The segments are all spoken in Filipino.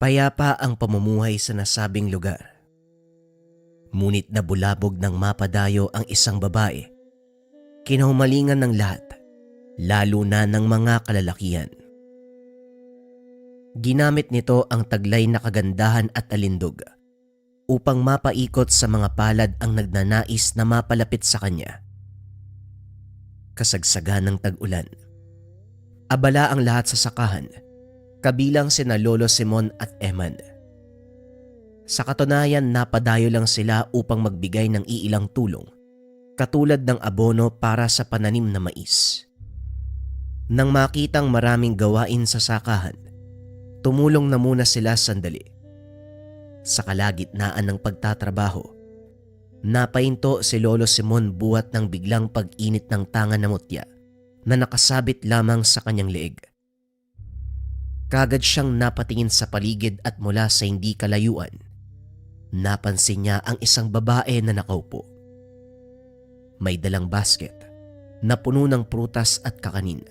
Payapa ang pamumuhay sa nasabing lugar. Ngunit nabulabog ng mapadayo ang isang babae. Kinahumalingan ng lahat, lalo na ng mga kalalakihan. Ginamit nito ang taglay na kagandahan at alindog upang mapaikot sa mga palad ang nagnanais na mapalapit sa kanya. Kasagsagan ng tag-ulan. Abala ang lahat sa sakahan, kabilang sina Lolo Simon at Eman. Sa katunayan, napadayo lang sila upang magbigay ng iilang tulong, katulad ng abono para sa pananim na mais. Nang makitang maraming gawain sa sakahan, tumulong na muna sila sandali. Sa kalagitnaan ng pagtatrabaho, napahinto si Lolo Simon buhat ng biglang pag-init ng tanga na mutya na nakasabit lamang sa kanyang leeg. Kagad siyang napatingin sa paligid at mula sa hindi kalayuan, napansin niya ang isang babae na nakaupo. May dalang basket na puno ng prutas at kakanin.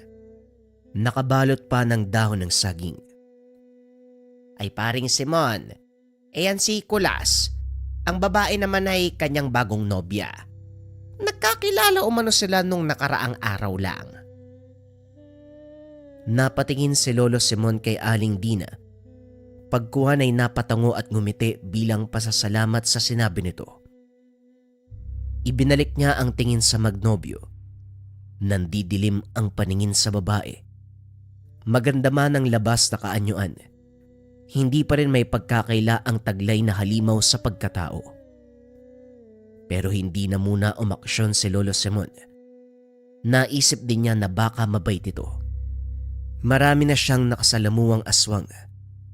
Nakabalot pa ng dahon ng saging. Ay paring Simon, yan si Kulas. Ang babae naman ay kanyang bagong nobya. Nagkakilala umano sila nung nakaraang araw lang. Napatingin si Lolo Simon kay Aling Dina. Pagkuhan ay napatango at ngumiti bilang pasasalamat sa sinabi nito. Ibinalik niya ang tingin sa magnobyo. Nandidilim ang paningin sa babae. Maganda man ang labas na kaanyuan, hindi pa rin may pagkakaila ang taglay na halimaw sa pagkatao. Pero hindi na muna umaksyon si Lolo Simon. Naisip din niya na baka mabait ito. Marami na siyang nakasalamuang aswang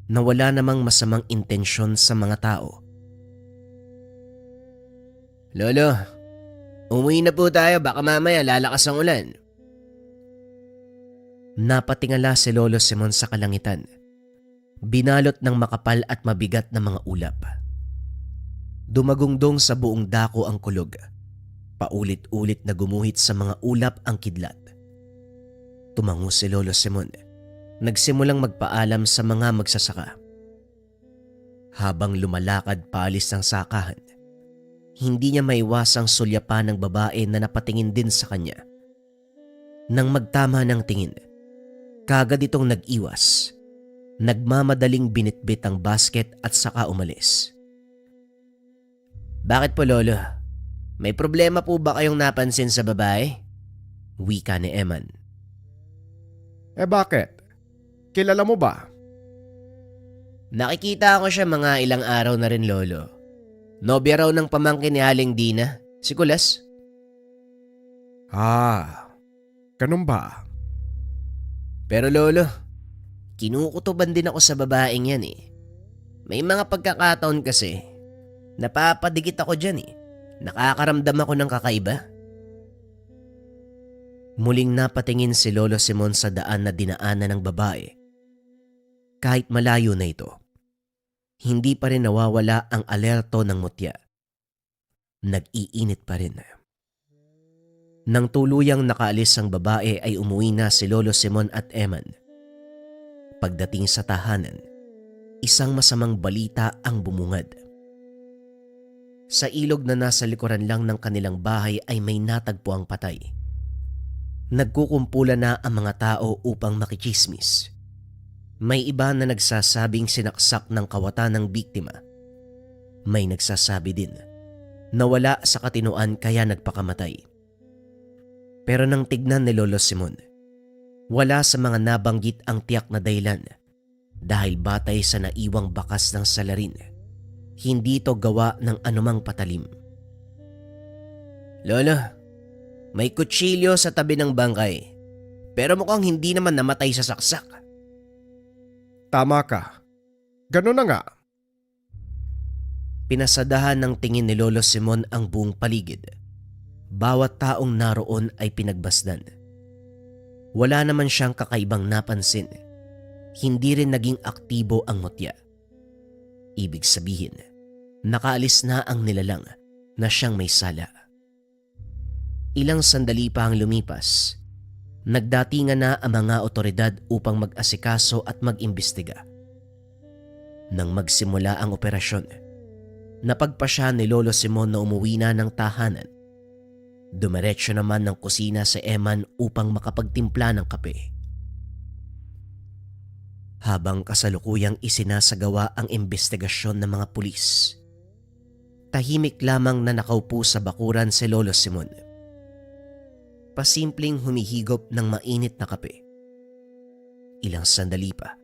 na wala namang masamang intensyon sa mga tao. Lolo, umuwi na po tayo, baka mamaya lalakas ang ulan. Napatingala si Lolo Simon sa kalangitan, binalot ng makapal at mabigat na mga ulap. Dumagungdong sa buong dako ang kulog. Paulit-ulit na gumuhit sa mga ulap ang kidlat. Tumango si Lolo Simon. Nagsimulang magpaalam sa mga magsasaka. Habang lumalakad paalis ng sakahan, hindi niya maiwasang sulyapan ng babae na napatingin din sa kanya. Nang magtama ng tingin, kagad itong nag-iwas. Nagmamadaling binitbit ang basket at saka umalis. Bakit po, Lolo? May problema po ba kayong napansin sa babae? Wika ni Eman. Bakit? Kilala mo ba? Nakikita ko siya mga ilang araw na rin, Lolo. Nobya raw ng pamangkin ni Aling Dina, si Kulas. Ganun ba? Pero Lolo, kinukutuban din ako sa babaeng yan eh. May mga pagkakataon kasi, napapadikit ako dyan eh. Nakakaramdam ako ng kakaiba. Muling napatingin si Lolo Simon sa daan na dinaanan ng babae. Kahit malayo na ito, hindi pa rin nawawala ang alerto ng mutya. Nag-iinit pa rin. Nang tuluyang nakaalis ang babae ay umuwi na si Lolo Simon at Eman. Pagdating sa tahanan, isang masamang balita ang bumungad. Sa ilog na nasa likuran lang ng kanilang bahay ay may natagpo ang patay. Nagkukumpulan na ang mga tao upang makichismis. May iba na nagsasabing sinaksak ng kawatan ng biktima. May nagsasabi din na wala sa katinoan kaya nagpakamatay. Pero nang tignan ni Lolo Simon, wala sa mga nabanggit ang tiyak na dahilan dahil batay sa naiwang bakas ng salarin. Hindi ito gawa ng anumang patalim. Lolo, may kutsilyo sa tabi ng bangkay, pero mukhang hindi naman namatay sa saksak. Tama ka. Ganun na nga. Pinasadahan ng tingin ni Lolo Simon ang buong paligid. Bawat taong naroon ay pinagbasdan. Wala naman siyang kakaibang napansin. Hindi rin naging aktibo ang mutya. Ibig sabihin, nakaalis na ang nilalang na siyang may sala. Ilang sandali pa ang lumipas. Nagdatingan na ang mga otoridad upang mag-asikaso at mag-imbestiga. Nang magsimula ang operasyon, napagpasya ni Lolo Simon na umuwi na ng tahanan. Dumiretso naman ng kusina si Eman upang makapagtimpla ng kape. Habang kasalukuyang isinasagawa ang imbestigasyon ng mga pulis, tahimik lamang na nakaupo sa bakuran si Lolo Simon. Pasimpleng humihigop ng mainit na kape. Ilang sandali pa,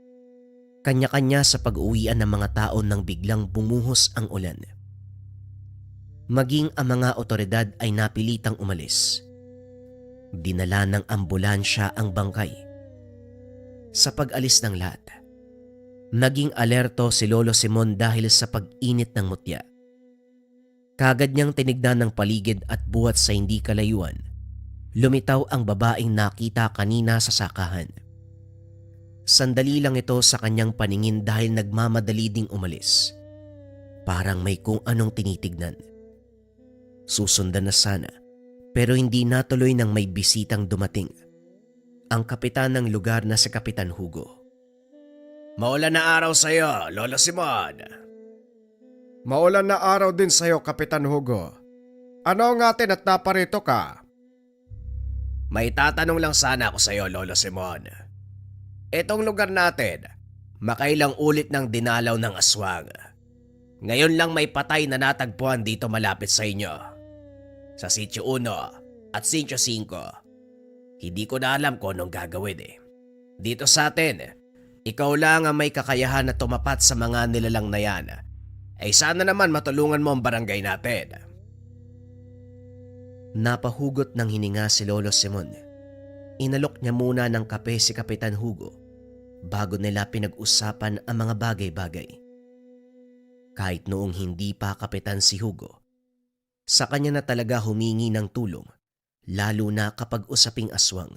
kanya-kanya sa pag-uwian ng mga tao nang biglang bumuhos ang ulan. Maging ang mga otoridad ay napilitang umalis. Dinala ng ambulansya ang bangkay. Sa pag-alis ng lahat, naging alerto si Lolo Simon dahil sa pag-init ng mutya. Kagad niyang tinignan ng paligid at buhat sa hindi kalayuan, lumitaw ang babaeng nakita kanina sa sakahan. Sandali lang ito sa kanyang paningin dahil nagmamadali ding umalis. Parang may kung anong tinitignan. Susundan na sana, pero hindi natuloy nang may bisitang dumating. Ang kapitan ng lugar na si Kapitan Hugo. Maulan na araw sa'yo, Lolo Simon. Maulan na araw din sa'yo, Kapitan Hugo. Ano ang atin at naparito ka? May tatanong lang sana ako sa'yo, Lolo Simon. Etong lugar natin, makailang ulit ng dinalaw ng aswang. Ngayon lang may patay na natagpuan dito malapit sa inyo. Sa Sitio 1 at Sitio 5. Hindi ko na alam kung anong gagawin eh. Dito sa atin, ikaw lang ang may kakayahan na tumapat sa mga nilalang na yan. Ay sana naman matulungan mo ang barangay natin. Napahugot ng hininga si Lolo Simon. Inalok niya muna ng kape si Kapitan Hugo bago nila pinag-usapan ang mga bagay-bagay. Kahit noong hindi pa kapitan si Hugo, sa kanya na talaga humingi ng tulong, lalo na kapag usaping aswang.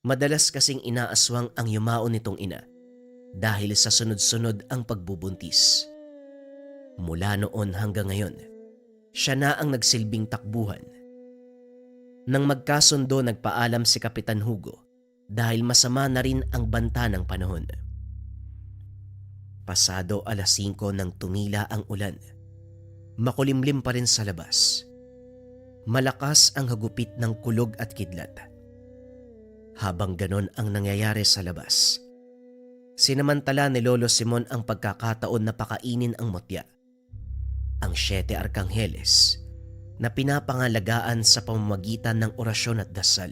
Madalas kasing inaaswang ang yumao nitong ina dahil sa sunod-sunod ang pagbubuntis. Mula noon hanggang ngayon, siya na ang nagsilbing takbuhan. Nang magkasundo, nagpaalam si Kapitan Hugo dahil masama na rin ang banta ng panahon. Pasado 5:00 nang tumila ang ulan. Makulimlim pa rin sa labas. Malakas ang hagupit ng kulog at kidlat. Habang ganon ang nangyayari sa labas, sinamantala ni Lolo Simon ang pagkakataon na pakainin ang mutya, ang 7 Arkangeles, na pinapangalagaan sa pamamagitan ng orasyon at dasal.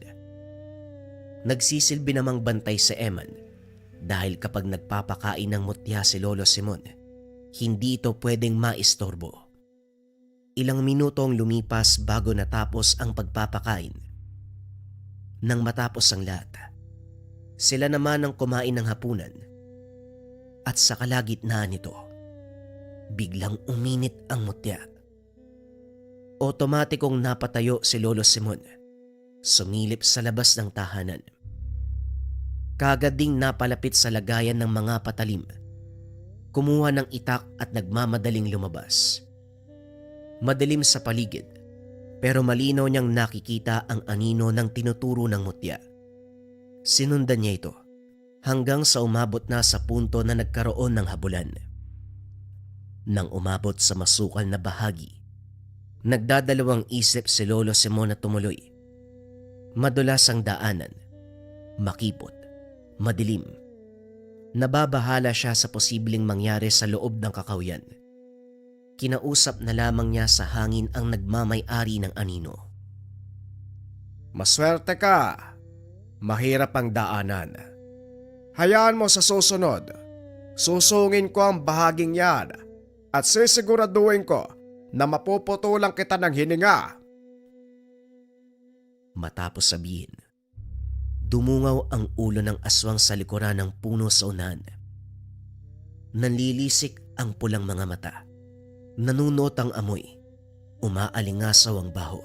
Nagsisilbi namang bantay si Eman dahil kapag nagpapakain ng mutya si Lolo Simon, hindi ito pwedeng maistorbo. Ilang minuto ang lumipas bago natapos ang pagpapakain. Nang matapos ang lahat, sila naman ang kumain ng hapunan. At sa kalagitnaan nito, biglang uminit ang mutya. Otomatikong napatayo si Lolo Simon, sumilip sa labas ng tahanan. Kagad ding napalapit sa lagayan ng mga patalim. Kumuha ng itak at nagmamadaling lumabas. Madilim sa paligid, pero malinaw niyang nakikita ang anino ng tinuturo ng mutya. Sinundan niya ito hanggang sa umabot na sa punto na nagkaroon ng habulan. Nang umabot sa masukal na bahagi, nagdadalawang isip si Lolo Simon na tumuloy. Madulas ang daanan, makipot, madilim. Nababahala siya sa posibleng mangyari sa loob ng kakawyan. Kinausap na lamang niya sa hangin ang nagmamay-ari ng anino. Maswerte ka. Mahirap ang daanan. Hayaan mo sa susunod. Susungin ko ang bahaging yan at sisiguraduhin ko na mapuputulang kita ng hininga. Matapos sabihin, dumungaw ang ulo ng aswang sa likuran ng puno sa unahan. Nanlilisik ang pulang mga mata. Nanunot ang amoy. Umaalingasaw ang baho.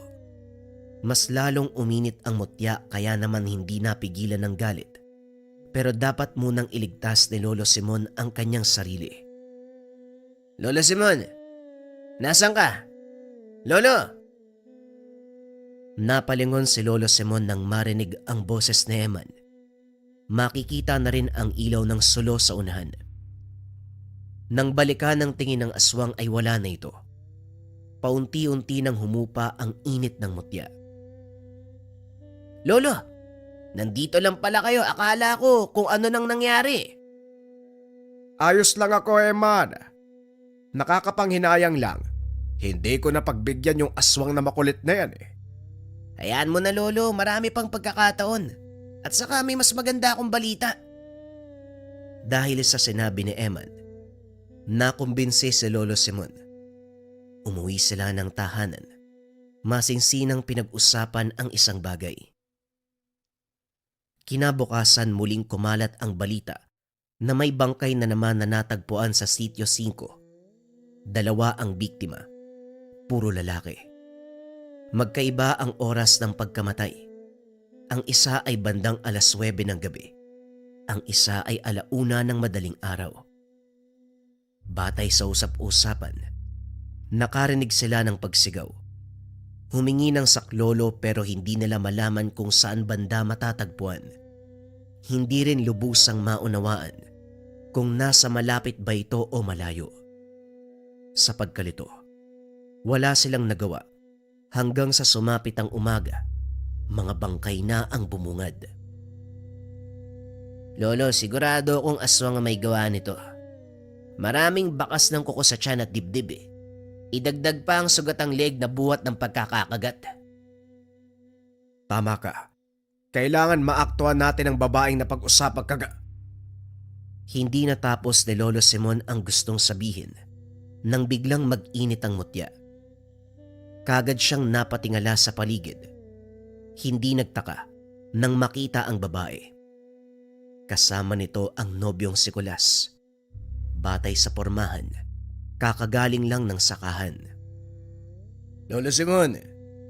Mas lalong uminit ang mutya kaya naman hindi napigilan ng galit. Pero dapat munang iligtas ni Lolo Simon ang kanyang sarili. Lolo Simon, nasan ka? Lolo! Napalingon si Lolo Simon nang marinig ang boses ni Eman. Makikita na rin ang ilaw ng sulo sa unahan. Nang balikan ng tingin ng aswang ay wala na ito. Paunti-unti nang humupa ang init ng mutya. Lolo, nandito lang pala kayo. Akala ko kung ano nang nangyari. Ayos lang ako, Eman. Nakakapanghinayang lang. Hindi ko napagbigyan yung aswang na makulit na yan eh. Hayaan mo na, Lolo. Marami pang pagkakataon. At saka may mas maganda akong balita. Dahil sa sinabi ni Eman, nakumbinsi si Lolo Simon. Umuwi sila ng tahanan. Masinsinang pinag-usapan ang isang bagay. Kinabukasan muling kumalat ang balita na may bangkay na naman na natagpuan sa Sitio 5. 2 ang biktima. Puro lalaki. Magkaiba ang oras ng pagkamatay. Ang isa ay bandang 9:00 ng gabi. Ang isa ay 1:00 ng madaling araw. Batay sa usap-usapan, nakarinig sila ng pagsigaw. Humingi ng saklolo pero hindi nila malaman kung saan banda matatagpuan. Hindi rin lubusang maunawaan kung nasa malapit ba ito o malayo. Sa pagkalito, wala silang nagawa hanggang sa sumapit ang umaga, mga bangkay na ang bumungad. Lolo, sigurado akong aswang ang may gawa nito. Maraming bakas ng kuko sa tiyan at dibdib eh. Idagdag pa ang sugatang leg na buhat ng pagkakakagat. Tama ka. Kailangan maaktuhan natin ang babaeng na pag-usapang Hindi natapos ni Lolo Simon ang gustong sabihin nang biglang mag-init ang mutya. Kagad siyang napatingala sa paligid. Hindi nagtaka nang makita ang babae. Kasama nito ang nobyong si Kulas. Batay sa pormahan, kakagaling lang ng sakahan. Lolo Simon,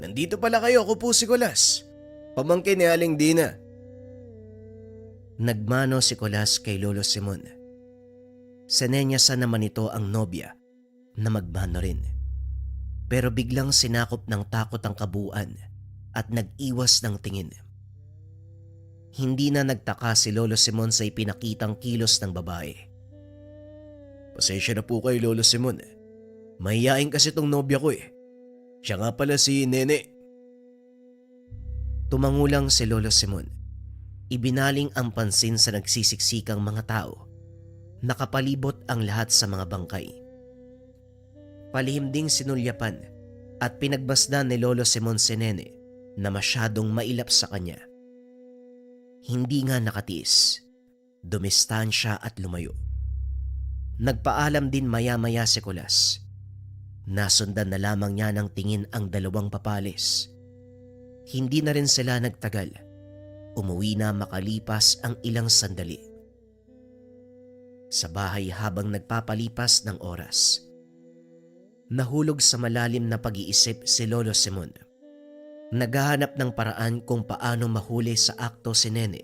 nandito pala kayo. Ako po si Kulas. Pamangkin ni Aling Dina. Nagmano si Kulas kay Lolo Simon. Sinenyasan naman ito ang nobya na magmano rin. Pero biglang sinakop ng takot ang kabuuan at nag-iwas ng tingin. Hindi na nagtaka si Lolo Simon sa ipinakitang kilos ng babae. Pasensya na po kay Lolo Simon. Mahihain kasi tong nobya ko eh. Siya nga pala si Nene. Tumangulang si Lolo Simon. Ibinaling ang pansin sa nagsisiksikang mga tao. Nakapalibot ang lahat sa mga bangkay. Palihim ding sinulyapan at pinagbasdan ni Lolo Simon si Nene na masyadong mailap sa kanya. Hindi nga nakatiis. Dumistan siya at lumayo. Nagpaalam din maya-maya si Kulas. Nasundan na lamang niya ng tingin ang dalawang papalis. Hindi na rin sila nagtagal. Umuwi na makalipas ang ilang sandali. Sa bahay habang nagpapalipas ng oras, nahulog sa malalim na pag-iisip si Lolo Simon. Naghahanap ng paraan kung paano mahuli sa akto si Nene.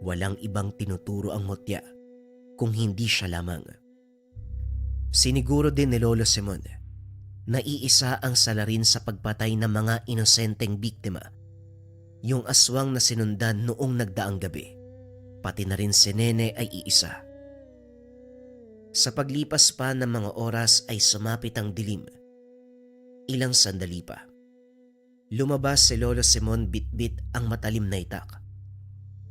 Walang ibang tinuturo ang mutya kung hindi siya lamang. Siniguro din ni Lolo Simon na iisa ang salarin sa pagpatay ng mga inosenteng biktima. Yung aswang na sinundan noong nagdaang gabi, pati na rin si Nene ay iisa. Sa paglipas pa ng mga oras ay sumapit ang dilim. Ilang sandali pa. Lumabas si Lolo Simon bitbit ang matalim na itak.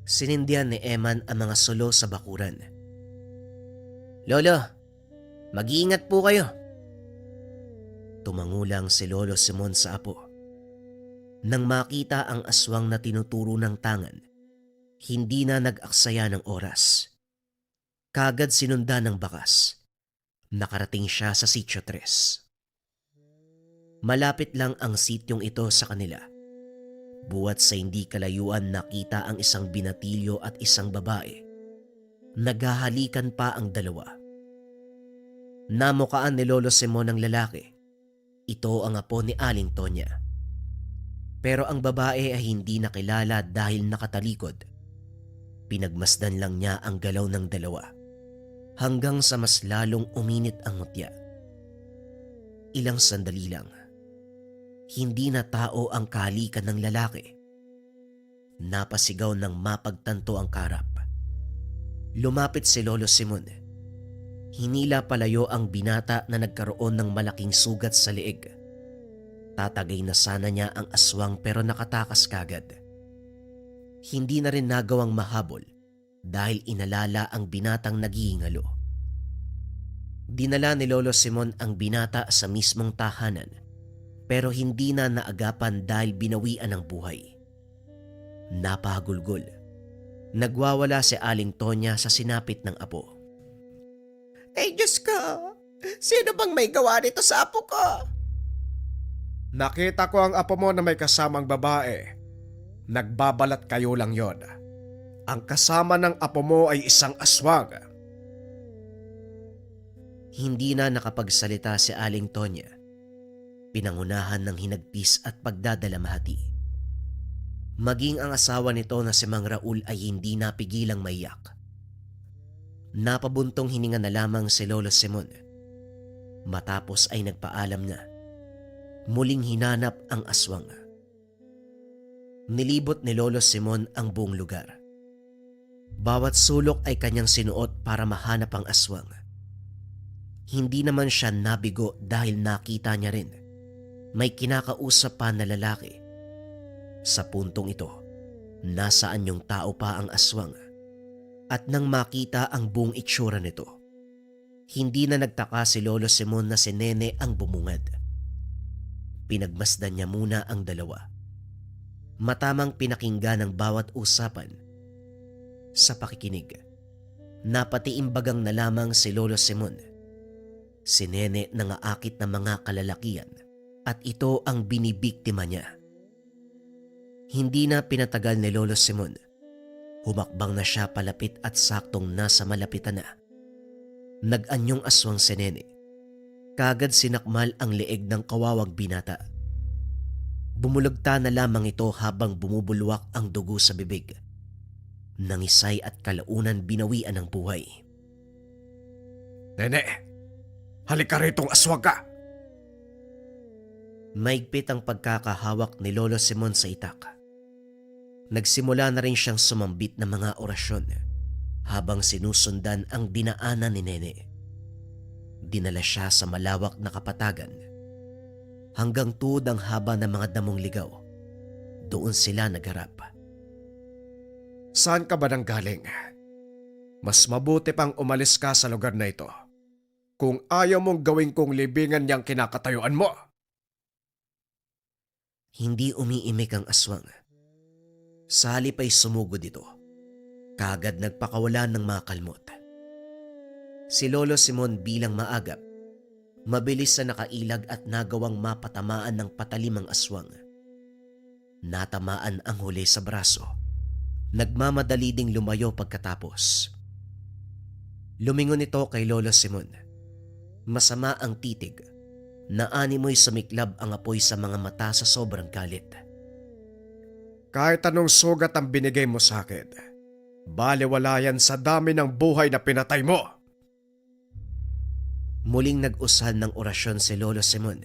Sinindihan ni Eman ang mga sulo sa bakuran. Lolo, mag-iingat po kayo. Tumangulang si Lolo Simon sa apo. Nang makita ang aswang na tinuturo ng tangan, hindi na nag-aksaya ng oras. Kagad sinundan ng bakas. Nakarating siya sa Sitio 3. Malapit lang ang sityong ito sa kanila. Buwat sa hindi kalayuan nakita ang isang binatilyo at isang babae. Naghahalikan pa ang dalawa. Namukaan ni Lolo Simon ang lalaki. Ito ang apo ni Aling Tonya. Pero ang babae ay hindi nakilala dahil nakatalikod. Pinagmasdan lang niya ang galaw ng dalawa hanggang sa mas lalong uminit ang mutya. Ilang sandali lang. Hindi na tao ang kahalikan ng lalaki. Napasigaw ng mapagtanto ang karap. Lumapit si Lolo Simon. Hinila palayo ang binata na nagkaroon ng malaking sugat sa leeg. Tatagay na sana niya ang aswang pero nakatakas kagad. Hindi na rin nagawang mahabol dahil inalala ang binatang naghihingalo. Dinala ni Lolo Simon ang binata sa mismong tahanan pero hindi na naagapan dahil binawian ng buhay. Napahagulgol. Nagwawala si Aling Tonya sa sinapit ng apo. Ay Diyos ko, sino bang may gawa nito sa apo ko? Nakita ko ang apo mo na may kasamang babae. Nagbabalat kayo lang yon. Ang kasama ng apo mo ay isang aswang. Hindi na nakapagsalita si Aling Tonya. Pinangunahan ng hinagpis at pagdadalamhati. Maging ang asawa nito na si Mang Raul ay hindi napigilang maiyak. Napabuntong hininga na lamang si Lolo Simon. Matapos ay nagpaalam na. Muling hinanap ang aswang. Nilibot ni Lolo Simon ang buong lugar. Bawat sulok ay kanyang sinuot para mahanap ang aswang. Hindi naman siya nabigo dahil nakita niya rin. May kinakausap pa na lalaki. Sa puntong ito, nasaan yung tao pa ang aswang? At nang makita ang buong itsura nito, hindi na nagtaka si Lolo Simon na si Nene ang bumungad. Pinagmasdan niya muna ang dalawa. Matamang pinakinggan ang bawat usapan. Sa pakikinig, napatiimbagang na lamang si Lolo Simon. Si Nene nangaakit ng mga kalalakian at ito ang binibiktima niya. Hindi na pinatagal ni Lolo Simon. Humakbang na siya palapit at saktong nasa malapitan na. Nag-anyong aswang si Nene. Kagad sinakmal ang leeg ng kawawang binata. Bumulagta na lamang ito habang bumubulwak ang dugo sa bibig. Nangisay at kalaunan binawian ng buhay. Nene, halika ritong aswang ka! Maigpit ang pagkakahawak ni Lolo Simon sa itak. Nagsimula na rin siyang sumambit ng mga orasyon habang sinusundan ang dinaanan ni Nene. Dinala siya sa malawak na kapatagan. Hanggang tuod ang haba ng mga damong ligaw. Doon sila nagharap. Saan ka ba nang galing? Mas mabuti pang umalis ka sa lugar na ito kung ayaw mong gawin kong libingan niyang kinakatayuan mo. Hindi umiimik ang aswang. Sa halip ay sumugod ito. Kagad nagpakawalan ng mga kalmot. Si Lolo Simon bilang maagap, mabilis na nakailag at nagawang mapatamaan ng patalim ang aswang. Natamaan ang huli sa braso. Nagmamadali ding lumayo pagkatapos. Lumingon ito kay Lolo Simon. Masama ang titig. Naanimoy sumiklab ang apoy sa mga mata sa sobrang galit. Kahit anong sugat ang binigay mo sa akin, balewala yan sa dami ng buhay na pinatay mo. Muling nag-usal ng orasyon si Lolo Simon.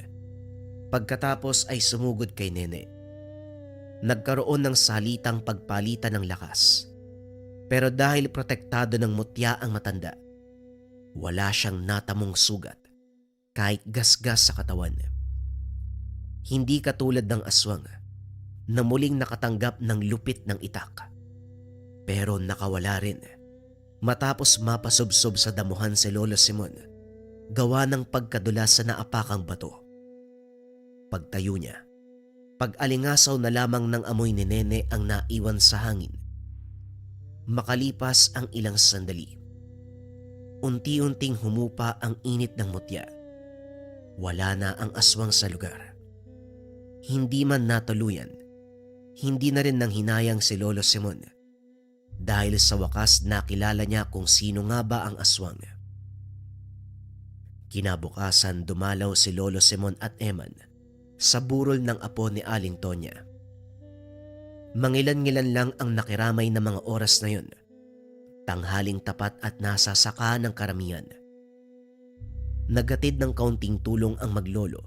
Pagkatapos ay sumugod kay Nene. Nagkaroon ng salitang pagpalitan ng lakas. Pero dahil protektado ng mutya ang matanda, wala siyang natamong sugat kahit gasgas sa katawan. Hindi katulad ng aswang na muling nakatanggap ng lupit ng itak. Pero nakawala rin matapos mapasubsob sa damuhan si Lolo Simon gawa ng pagkadulas sa naapakang bato. Pagtayo niya, pag-alingasaw na lamang ng amoy ni Nene ang naiwan sa hangin. Makalipas ang ilang sandali, unti-unting humupa ang init ng mutya. Wala na ang aswang sa lugar. Hindi man natuluyan, hindi na rin nang hinayang si Lolo Simon dahil sa wakas nakilala niya kung sino nga ba ang aswang. Kinabukasan dumalaw si Lolo Simon at Eman sa burol ng apo ni Aling Tonya. Mangilan-ngilan lang ang nakiramay na mga oras na yun. Tanghaling tapat at nasa saka ng karamihan. Naghatid ng kaunting tulong ang maglolo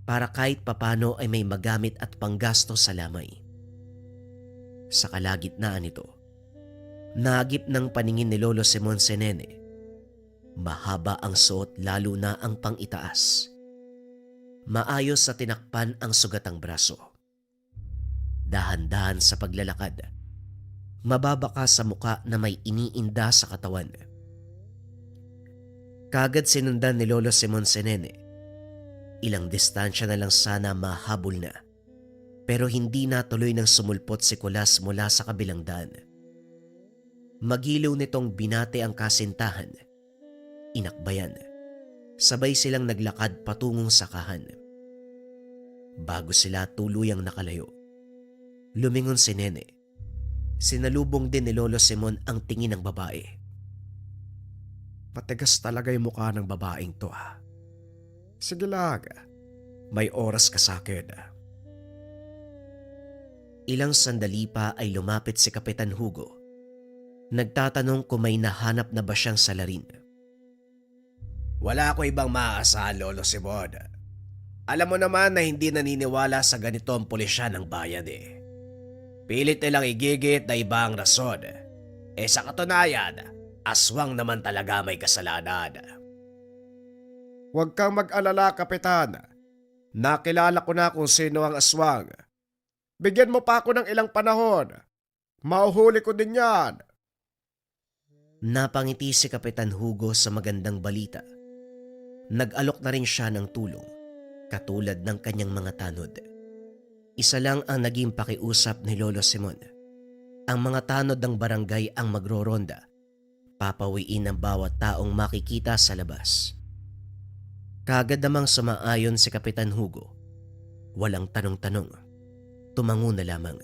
para kahit papano ay may magamit at panggasto sa lamay. Sa kalagitnaan nito, nagip ng paningin ni Lolo Simon si Nene. Mahaba ang suot lalo na ang pang-itaas. Maayos sa tinakpan ang sugatang braso. Dahan-dahan sa paglalakad. Mababaka sa muka na may iniinda sa katawan. Kagad sinundan ni Lolo Simon si Nene. Ilang distansya na lang sana mahabol na. Pero hindi natuloy nang sumulpot si Kulas mula sa kabilang daan. Magiliw nitong binate ang kasintahan. Inakbayan. Sabay silang naglakad patungong sakahan. Bago sila tuluyang nakalayo, lumingon si Nene. Sinalubong din ni Lolo Simon ang tingin ng babae. Matigas talaga yung mukha ng babaeng to ha. Sige lang, may oras ka sa akin. Ilang sandali pa ay lumapit si Kapitan Hugo. Nagtatanong kung may nahanap na ba siyang salarin. Wala ko ibang maaasahan, Lolo Simon. Alam mo naman na hindi naniniwala sa ganito ang pulisya ng bayan eh. Pilit nilang igigit na ibang rason. Sa katunayan, aswang naman talaga may kasalanan. Huwag kang mag-alala, Kapitan. Nakilala ko na kung sino ang aswang. Bigyan mo pa ako ng ilang panahon. Mauhuli ko din yan. Napangiti si Kapitan Hugo sa magandang balita. Nag-alok na rin siya ng tulong, katulad ng kanyang mga tanod. Isa lang ang naging pakiusap ni Lolo Simon. Ang mga tanod ng barangay ang magroronda. Papawiin ang bawat taong makikita sa labas. Kagad namang sumaayon si Kapitan Hugo. Walang tanong-tanong. Tumango na lamang.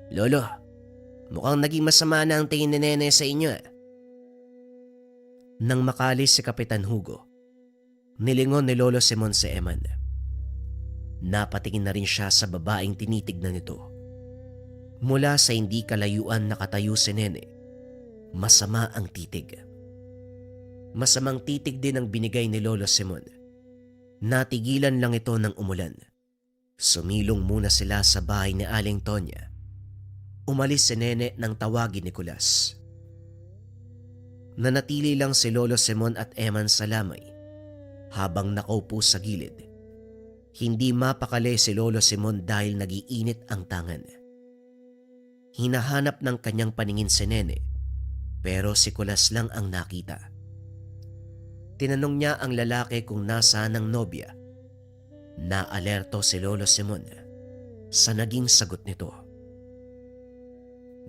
Lolo, mukhang naging masama na ang tingin ni Nene sa inyo. Nang makalis si Kapitan Hugo, nilingon ni Lolo Simon si Eman. Napatingin na rin siya sa babaeng tinitignan nito. Mula sa hindi kalayuan nakatayo si Nene, masama ang titig. Masamang titig din ang binigay ni Lolo Simon. Natigilan lang ito ng umulan. Sumilong muna sila sa bahay ni Aling Tonya. Umalis si Nene nang tawagin ni Kulas. Nanatili lang si Lolo Simon at Eman sa lamay habang nakaupo sa gilid. Hindi mapakali si Lolo Simon dahil nagiinit ang tangan. Hinahanap ng kanyang paningin si Nene pero si Kulas lang ang nakita. Tinanong niya ang lalaki kung nasaan ang nobya. Naalerto si Lolo Simon sa naging sagot nito.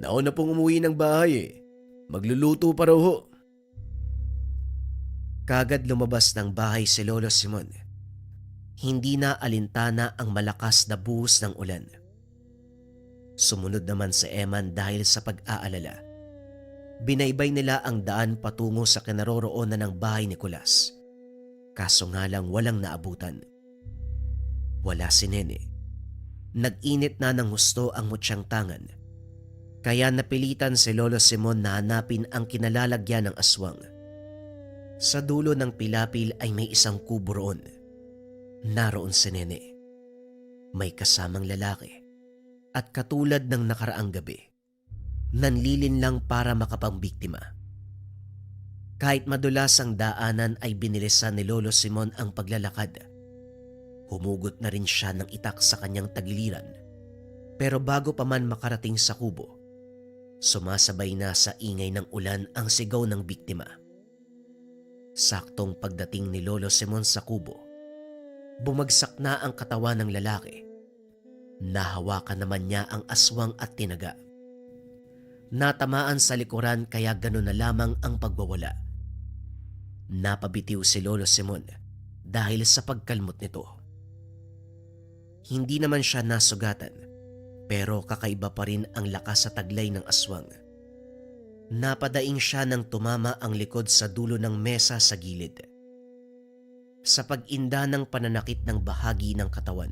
Nauna pong umuwi ng bahay eh. Magluluto pa raw ho. Kagad lumabas ng bahay si Lolo Simon. Hindi na alintana ang malakas na buhos ng ulan. Sumunod naman si Eman dahil sa pag-aalala. Binaybay nila ang daan patungo sa kinaroroonan ng bahay ni Kulas. Kaso nga lang walang naabutan. Wala si Nene. Nag-init na ng husto ang mutyang tangan. Kaya napilitan si Lolo Simon na hanapin ang kinalalagyan ng aswang. Sa dulo ng pilapil ay may isang kubo roon. Naroon si Nene. May kasamang lalaki. At katulad ng nakaraang gabi, nanlilin lang para makapangbiktima. Kahit madulas ang daanan ay binilisan ni Lolo Simon ang paglalakad. Humugot na rin siya ng itak sa kanyang tagiliran. Pero bago pa man makarating sa kubo, sumasabay na sa ingay ng ulan ang sigaw ng biktima. Saktong pagdating ni Lolo Simon sa kubo, bumagsak na ang katawan ng lalaki. Nahawakan naman niya ang aswang at tinaga. Natamaan sa likuran kaya gano'n na lamang ang pagwawala. Napabitiw si Lolo Simon dahil sa pagkalmot nito. Hindi naman siya nasugatan pero kakaiba pa rin ang lakas sa taglay ng aswang. Napadaing siya nang tumama ang likod sa dulo ng mesa sa gilid. Sa pag-inda ng pananakit ng bahagi ng katawan,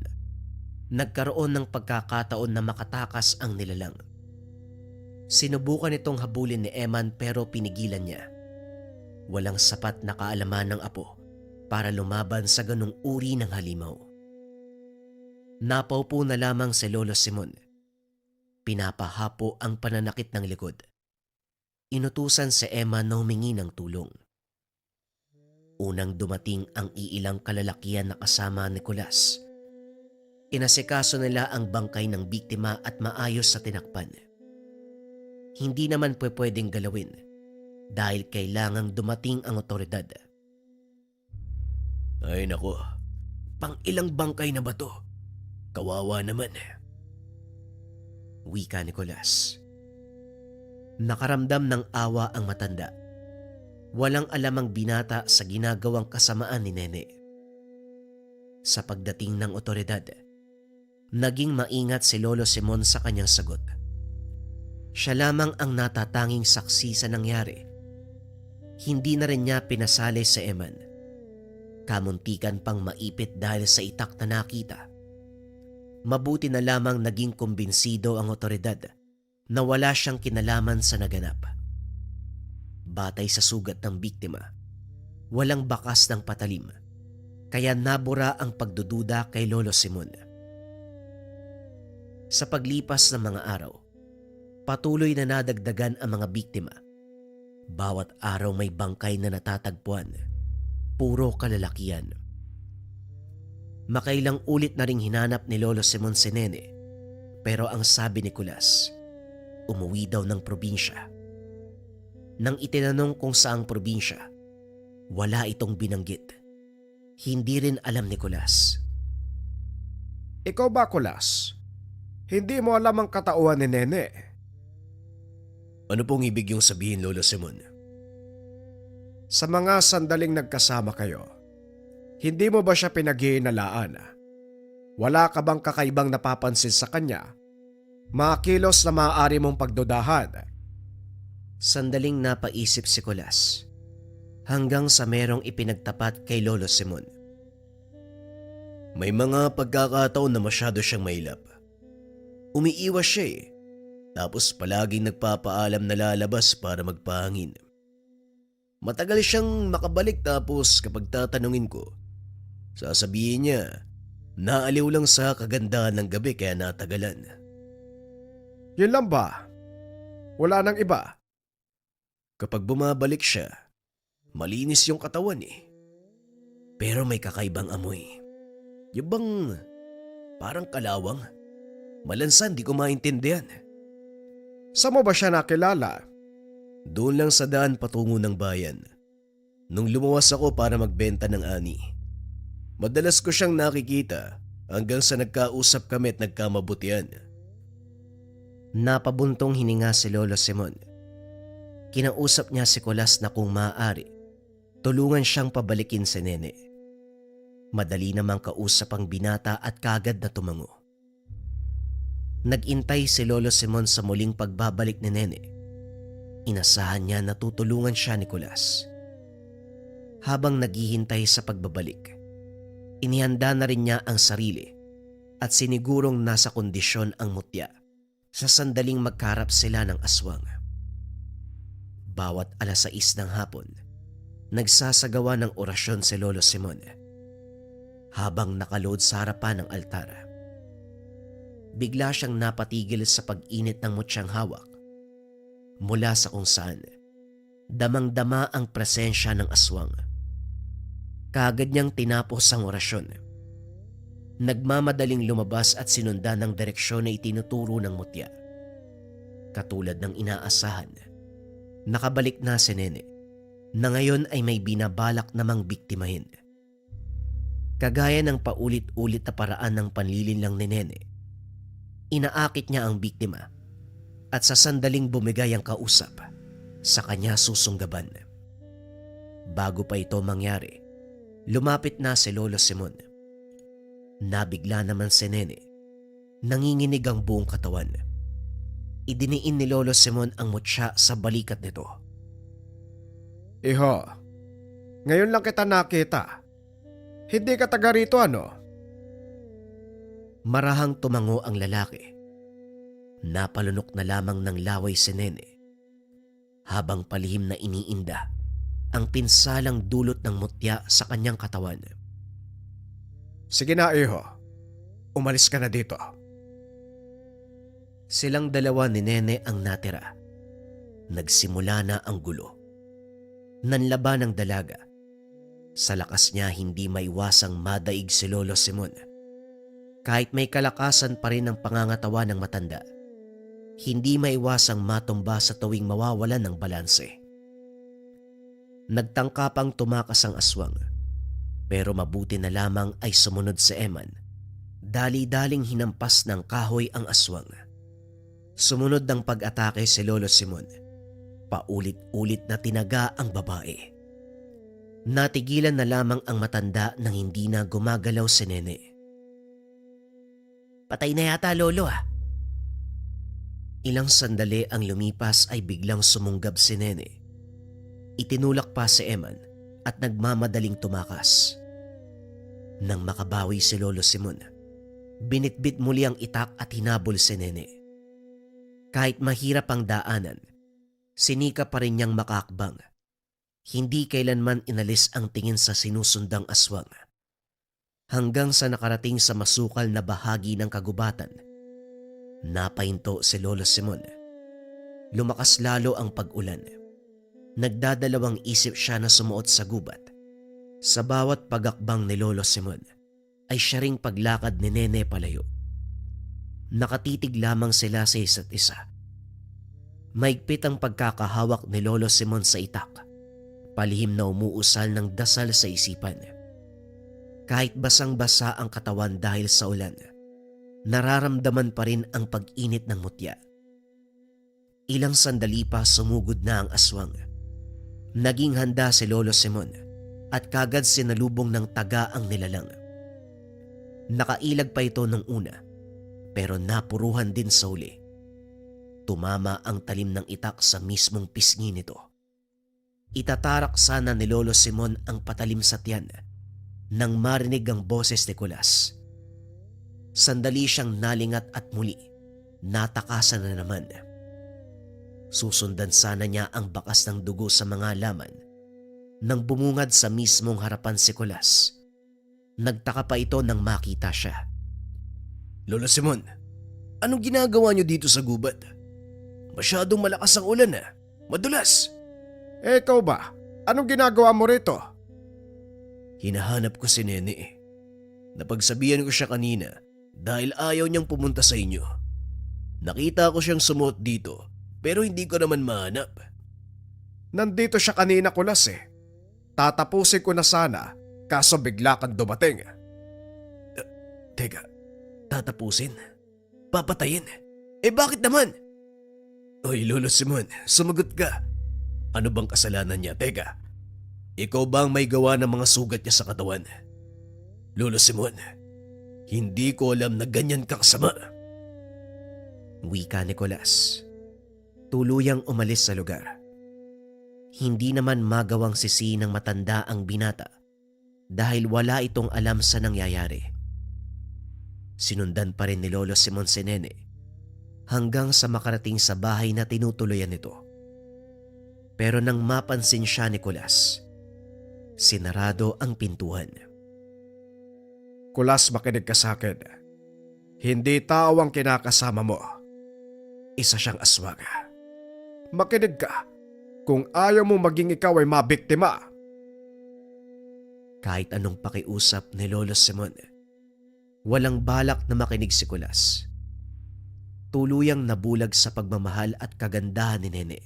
nagkaroon ng pagkakataon na makatakas ang nilalang. Sinubukan itong habulin ni Eman pero pinigilan niya. Walang sapat na kaalaman ng apo para lumaban sa ganung uri ng halimaw. Napaupo na lamang si Lolo Simon. Pinapahapo ang pananakit ng likod. Inutusan si Emma na humingi ng tulong. Unang dumating ang iilang kalalakihan na kasama ni Nicolas. Inasikaso nila ang bangkay ng biktima at maayos sa tinakpan. Hindi naman pwedeng galawin dahil kailangang dumating ang otoridad. Ay nako, pang ilang bangkay na ba to? Kawawa naman. Wika ni Nicolas. Nakaramdam ng awa ang matanda. Walang alam ang binata sa ginagawang kasamaan ni Nene. Sa pagdating ng otoridad, naging maingat si Lolo Simon sa kanyang sagot. Siya lamang ang natatanging saksi sa nangyari. Hindi na rin niya pinasali sa Eman. Kamuntikan pang maipit dahil sa itak na nakita. Mabuti na lamang naging kumbinsido ang otoridad na wala siyang kinalaman sa naganap. Batay sa sugat ng biktima, walang bakas ng patalim, kaya nabura ang pagdududa kay Lolo Simon. Sa paglipas ng mga araw, patuloy na nadagdagan ang mga biktima. Bawat araw may bangkay na natatagpuan, puro kalalakihan. Makailang ulit na ring hinanap ni Lolo Simon si Nene, pero ang sabi ni Nicolas, umuwi daw ng probinsya. Nang itinanong kung saang probinsya, wala itong binanggit. Hindi rin alam ni Nicolas. Ikaw ba, Kulas? Hindi mo alam ang katauhan ni Nene. Ano pong ibig yung sabihin, Lolo Simon? Sa mga sandaling nagkasama kayo, hindi mo ba siya pinag-iinalaan? Wala ka bang kakaibang napapansin sa kanya? Mga kilos na maaari mong pagdudahan? Sandaling napaisip si Nicolas hanggang sa merong ipinagtapat kay Lolo Simon. May mga pagkakataon na masyado siyang mailap. Umiiwas siya tapos palaging nagpapaalam na lalabas para magpahangin. Matagal siyang makabalik tapos kapag tatanungin ko, sasabihin niya, naaliw lang sa kagandahan ng gabi kaya natagalan. Yun lang ba? Wala nang iba? Kapag bumabalik siya, malinis yung katawan Pero may kakaibang amoy. Yung bang parang kalawang? Malansan, di ko maintindihan. Saan mo ba siya nakilala? Doon lang sa daan patungo ng bayan. Nung lumuwas ako para magbenta ng ani. Madalas ko siyang nakikita hanggang sa nagkausap kami at nagkamabutian. Napabuntong hininga si Lolo Simon. Kinausap niya si Nicolas na kung maaari, tulungan siyang pabalikin si Nene. Madali namang kausap ang binata at kagad na tumango. Nagintay si Lolo Simon sa muling pagbabalik ni Nene. Inasahan niya na tutulungan siya ni Nicolas. Habang naghihintay sa pagbabalik, inihanda na rin niya ang sarili at sinigurong nasa kondisyon ang mutya sa sandaling magkarap sila ng aswang. Bawat 6:00 ng hapon, nagsasagawa ng orasyon si Lolo Simon habang nakalood sa harapan ng altar. Bigla siyang napatigil sa pag-init ng mutyang hawak mula sa kung saan damang-dama ang presensya ng aswang. Kaagad niyang tinapos ang orasyon. Nagmamadaling lumabas at sinundan ng direksyon na itinuturo ng mutya. Katulad ng inaasahan, nakabalik na si Nene na ngayon ay may binabalak namang biktimahin. Kagaya ng paulit-ulit na paraan ng panlilinlang ni Nene, inaakit niya ang biktima at sa sandaling bumigay ang kausap, sa kanya susunggaban. Bago pa ito mangyari, lumapit na si Lolo Simon. Nabigla naman si Nene, nanginginig ang buong katawan. Idiniin ni Lolo Simon ang mutya sa balikat nito. Iho, ngayon lang kita nakita. Hindi ka taga rito, ano? Marahang tumango ang lalaki. Napalunok na lamang ng laway si Nene habang palihim na iniinda ang pinsalang dulot ng mutya sa kanyang katawan. Sige na, Iho. Umalis ka na dito. Silang dalawa ni Nene ang natira. Nagsimula na ang gulo. Nanlaban ang dalaga. Sa lakas niya hindi maiwasang madaig si Lolo Simon. Kahit may kalakasan pa rin ang pangangatawa ng matanda, hindi maiwasang matumba sa tuwing mawawalan ng balanse. Nagtangka pang tumakas ang aswang, pero mabuti na lamang ay sumunod si Eman. Dali-daling hinampas ng kahoy ang aswang. Sumunod ng pag-atake si Lolo Simon. Paulit-ulit na tinaga ang babae. Natigilan na lamang ang matanda nang hindi na gumagalaw si Nene. Patay na yata, Lolo ah. Ilang sandali ang lumipas ay biglang sumunggab si Nene. Itinulak pa si Eman at nagmamadaling tumakas. Nang makabawi si Lolo Simon, binitbit muli ang itak at hinabol si Nene. Kahit mahirap ang daanan, sinika pa rin niyang makaakbang. Hindi kailanman inalis ang tingin sa sinusundang aswang. Hanggang sa nakarating sa masukal na bahagi ng kagubatan, napahinto si Lolo Simon. Lumakas lalo ang pag-ulan. Nagdadalawang isip siya na sumuot sa gubat. Sa bawat pagakbang ni Lolo Simon ay siya ring paglakad ni Nene palayo. Nakatitig lamang sila sa isa't isa. Maigpit ang pagkakahawak ni Lolo Simon sa itak. Palihim na umuusal ng dasal sa isipan. Kahit basang-basa ang katawan dahil sa ulan, nararamdaman pa rin ang pag-init ng mutya. Ilang sandali pa sumugod na ang aswang. Naging handa si Lolo Simon at kagad sinalubong ng taga ang nilalang. Nakailag pa ito nung una, pero napuruhan din sa huli. Tumama ang talim ng itak sa mismong pisngi nito. Itatarak sana ni Lolo Simon ang patalim sa tiyan nang marinig ang boses ni Kulas. Sandali siyang nalingat at muli natakasan na naman. Susundan sana niya ang bakas ng dugo sa mga laman nang bumungad sa mismong harapan si Kulas. Nagtaka pa ito nang makita siya. Lolo Simon, anong ginagawa niyo dito sa gubat? Masyadong malakas ang ulan ah. Madulas. Ikaw ba? Anong ginagawa mo rito? Hinahanap ko si Nene eh. Napagsabihan ko siya kanina dahil ayaw niyang pumunta sa inyo. Nakita ko siyang sumuot dito pero hindi ko naman mahanap. Nandito siya kanina, Kulas eh. Tatapusin ko na sana kaso bigla kang dumating. Teka, tatapusin? Papatayin? Eh bakit naman? Oy Lolo Simon, sumagot ka. Ano bang kasalanan niya? Teka, ikaw ba ang may gawa ng mga sugat niya sa katawan? Lolo Simon, hindi ko alam na ganyan ka kasama. Wika ni Kulas. Tuluyang umalis sa lugar. Hindi naman magawang sisi ng matanda ang binata dahil wala itong alam sa nangyayari. Sinundan pa rin ni Lolo Simon si Nene hanggang sa makarating sa bahay na tinutuluyan nito. Pero nang mapansin siya ni Kulas, sinarado ang pintuan. Kulas, makinig ka sa akin. Hindi tao ang kinakasama mo. Isa siyang aswang. Makinig ka. Kung ayaw mo maging ikaw ay mabiktima. Kahit anong pakiusap ni Lolo Simon, walang balak na makinig si Kulas. Tuluyang nabulag sa pagmamahal at kagandahan ni Nene.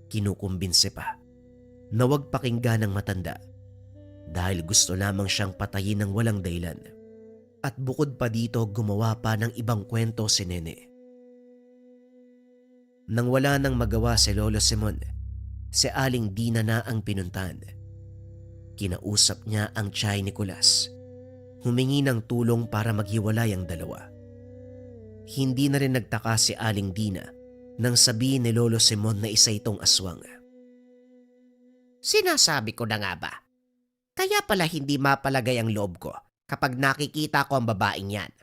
Kinukumbinse pa na huwag pakinggan ng matanda dahil gusto lamang siyang patayin ng walang dahilan. At bukod pa dito gumawa pa ng ibang kwento si Nene. Nang wala nang magawa si Lolo Simon, si Aling Dina na ang pinuntahan. Kinausap niya ang tiyay ni Kulas. Humingi ng tulong para maghiwalay ang dalawa. Hindi na rin nagtaka si Aling Dina nang sabihin ni Lolo Simon na isa itong aswang. Sinasabi ko na nga ba? Kaya pala hindi mapalagay ang loob ko kapag nakikita ko ang babaeng yan.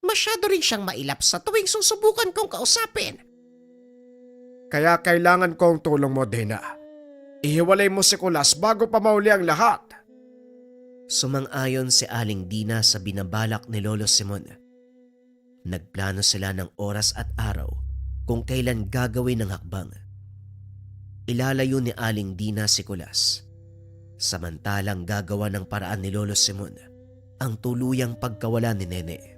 Masyado rin siyang mailap sa tuwing susubukan kong kausapin. Kaya kailangan ko ang tulong mo, Dina. Ihiwalay mo si Kulas bago pa mauli ang lahat. Sumang-ayon si Aling Dina sa binabalak ni Lolo Simon. Nagplano sila ng oras at araw kung kailan gagawin ang hakbang. Ilalayo ni Aling Dina si Kulas, samantalang gagawa ng paraan ni Lolo Simon ang tuluyang pagkawala ni Nene.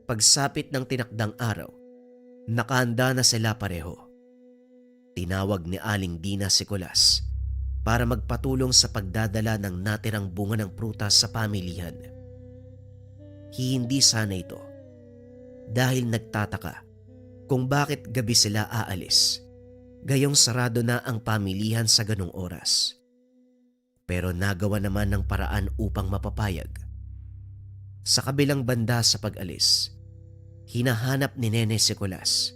Pagsapit ng tinakdang araw, nakahanda na sila pareho. Tinawag ni Aling Dina si Kulas para magpatulong sa pagdadala ng natirang bunga ng prutas sa pamilihan. Hindi sana ito dahil nagtataka kung bakit gabi sila aalis, gayong sarado na ang pamilihan sa ganong oras. Pero nagawa naman ng paraan upang mapapayag. Sa kabilang banda sa pag-alis, hinahanap ni Nene si Kulas.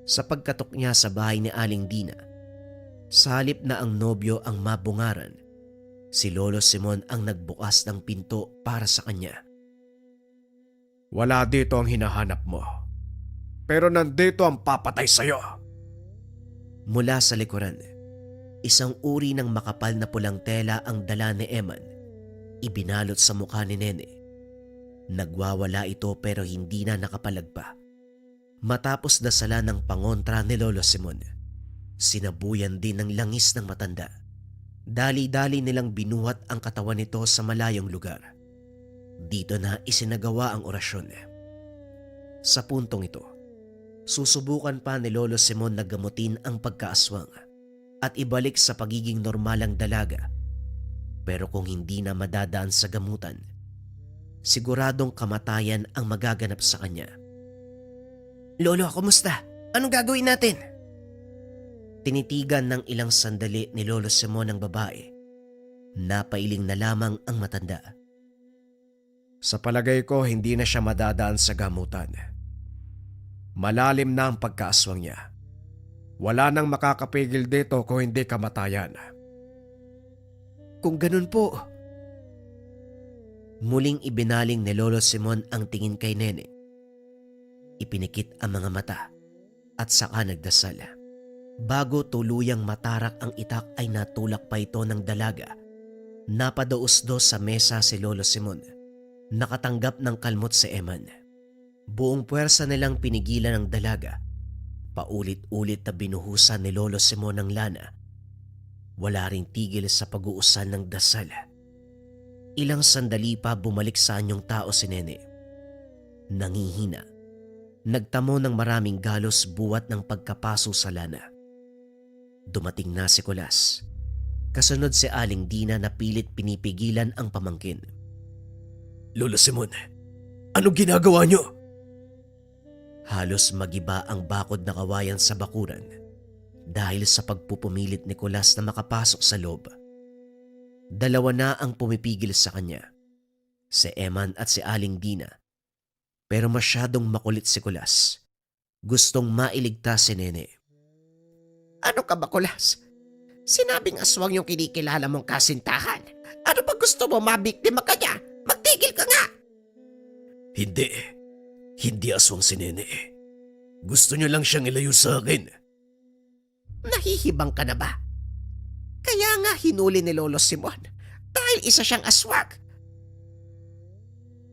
Sa pagkatok niya sa bahay ni Aling Dina, sa halip na ang nobyo ang mabungaran, si Lolo Simon ang nagbukas ng pinto para sa kanya. Wala dito ang hinahanap mo. Pero nandito ang papatay sa'yo. Mula sa likuran, isang uri ng makapal na pulang tela ang dala ni Eman. Ibinalot sa mukha ni Nene. Nagwawala ito pero hindi na nakapalagpa. Matapos dasala ng pangontra ni Lolo Simon, sinabuyan din ng langis ng matanda. Dali-dali nilang binuhat ang katawan nito sa malayong lugar. Dito na isinagawa ang orasyon. Sa puntong ito, susubukan pa ni Lolo Simon na gamutin ang pagkaaswang at ibalik sa pagiging normalang dalaga. Pero kung hindi na madadaan sa gamutan, siguradong kamatayan ang magaganap sa kanya. Lolo, kumusta? Anong gagawin natin? Tinitigan ng ilang sandali ni Lolo Simon ang babae. Napailing na lamang ang matanda. Sa palagay ko, hindi na siya madadaan sa gamutan. Malalim na ang pagkaaswang niya. Wala nang makakapigil dito kung hindi kamatayan. Kung ganun po, Muling ibinaling ni Lolo Simon ang tingin kay Nene. Ipinikit ang mga mata at saka nagdasal. Bago tuluyang matarak ang itak ay natulak pa ito ng dalaga. Napadaos-dos sa mesa si Lolo Simon. Nakatanggap ng kalmot si Eman. Buong puwersa nilang pinigilan ang dalaga. Paulit-ulit na binuhusan ni Lolo Simon ng lana. Wala ring tigil sa pag-uusan ng dasal. Ilang sandali pa bumalik sa anyong tao si Nene. Nangihina. Nagtamo ng maraming galos buwat ng pagkapaso sa lana. Dumating na si Kulas. Kasunod si Aling Dina na pilit pinipigilan ang pamangkin. Lolo Simon, anong ginagawa niyo? Halos magiba ang bakod na kawayan sa bakuran dahil sa pagpupumilit ni Kulas na makapasok sa loob. Dalawa na ang pumipigil sa kanya, si Eman at si Aling Dina. Pero masyadong makulit si Kulas. Gustong mailigtas si Nene. ano ka ba, Kulas? Sinabing aswang yung kinikilala mong kasintahan. Ano ba gusto mo, mabiktima ka niya? Magtigil ka nga! Hindi. Hindi aswang si Nene. Gusto niyo lang siyang ilayo sa akin. Nahihibang ka na ba? Kaya nga hinuli ni Lolo Simon dahil isa siyang aswang.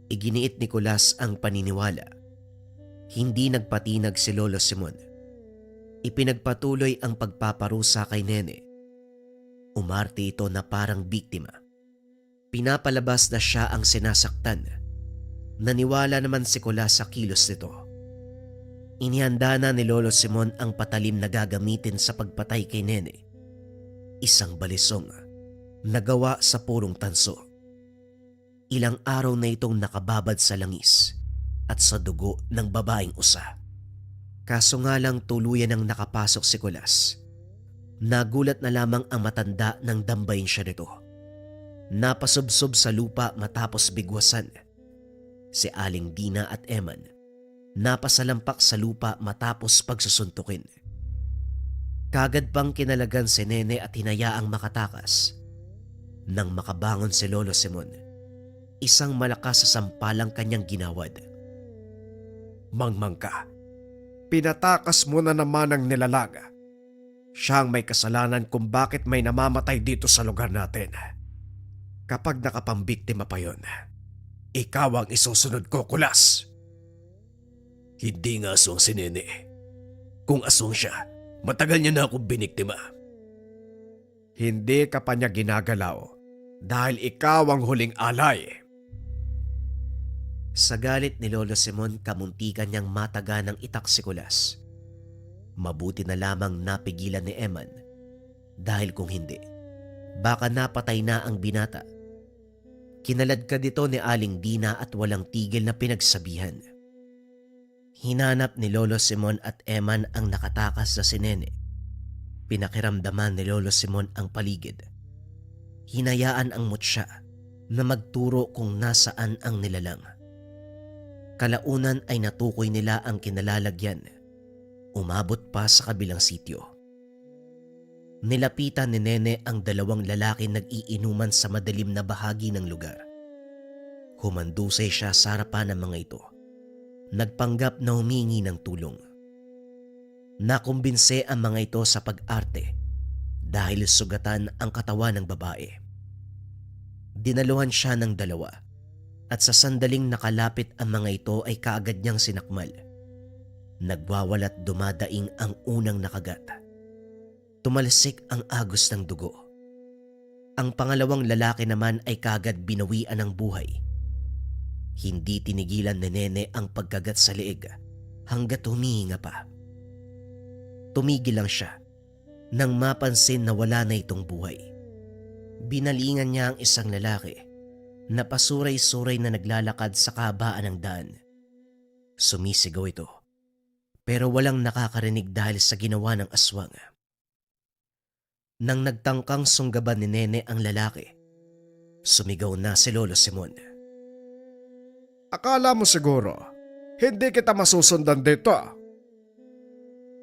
Iginiit ni Kulas ang paniniwala. Hindi nagpatinag si Lolo Simon. Ipinagpatuloy ang pagpaparusa kay Nene. Umarte ito na parang biktima. Pinapalabas na siya ang sinasaktan. Naniwala naman si Kulas sa kilos nito. Inihanda na ni Lolo Simon ang patalim na gagamitin sa pagpatay kay Nene. Isang balisong na gawa sa purong tanso. Ilang araw na itong nakababad sa langis at sa dugo ng babaeng usa. Kaso nga lang tuluyan ang nakapasok si Kulas. Nagulat na lamang ang matanda nang dambayin siya nito. Napasubsob sa lupa matapos bigwasan. Si Aling Dina at Eman napasalampak sa lupa matapos pagsusuntukin. Kagad pang kinalagan si Nene at hinayaang makatakas. Nang makabangon si Lolo Simon, isang malakas sa sampalang kanyang ginawad. Mangmang ka. Pinatakas mo na naman ang nilalaga. Siya ang may kasalanan kung bakit may namamatay dito sa lugar natin. Kapag nakapambiktima pa yon, ikaw ang isusunod ko, Kulas. Hindi nga aswang si Nene. Kung aswang siya, matagal niya na akong biniktima. Hindi ka pa niya ginagalaw dahil ikaw ang huling alay. Sa galit ni Lolo Simon, kamuntikan niyang mataga ng itak si Kulas. Mabuti na lamang napigilan ni Eman dahil kung hindi, baka napatay na ang binata. Kinaladkad ito ni Aling Dina at walang tigil na pinagsabihan. Hinanap ni Lolo Simon at Eman ang nakatakas na si Nene. Pinakiramdaman ni Lolo Simon ang paligid. Hinayaan ang mutya na magturo kung nasaan ang nilalang. Kalaunan ay natukoy nila ang kinalalagyan. Umabot pa sa kabilang sityo. Nilapitan ni Nene ang dalawang lalaki nag-iinuman sa madilim na bahagi ng lugar. Humandusay siya sa harapan ng mga ito. Nagpanggap na humingi ng tulong. Nakumbinse ang mga ito sa pag-arte dahil sugatan ang katawan ng babae. Dinaluhan siya ng dalawa at sa sandaling nakalapit ang mga ito ay kaagad niyang sinakmal. Nagwawalat dumadaing ang unang nakagat. Tumalsik ang agos ng dugo. Ang pangalawang lalaki naman ay kaagad binawian ng buhay. Hindi tinigilan ni Nene ang pagkagat sa leeg hanggat humihinga pa. Tumigil lang siya nang mapansin na wala na itong buhay. Binalingan niya ang isang lalaki na pasuray-suray na naglalakad sa kabaan ng daan. Sumisigaw ito pero walang nakakarinig dahil sa ginawa ng aswang. Nang nagtangkang sunggaban ni Nene ang lalaki, sumigaw na si Lolo Simon. Akala mo siguro, hindi kita masusundan dito.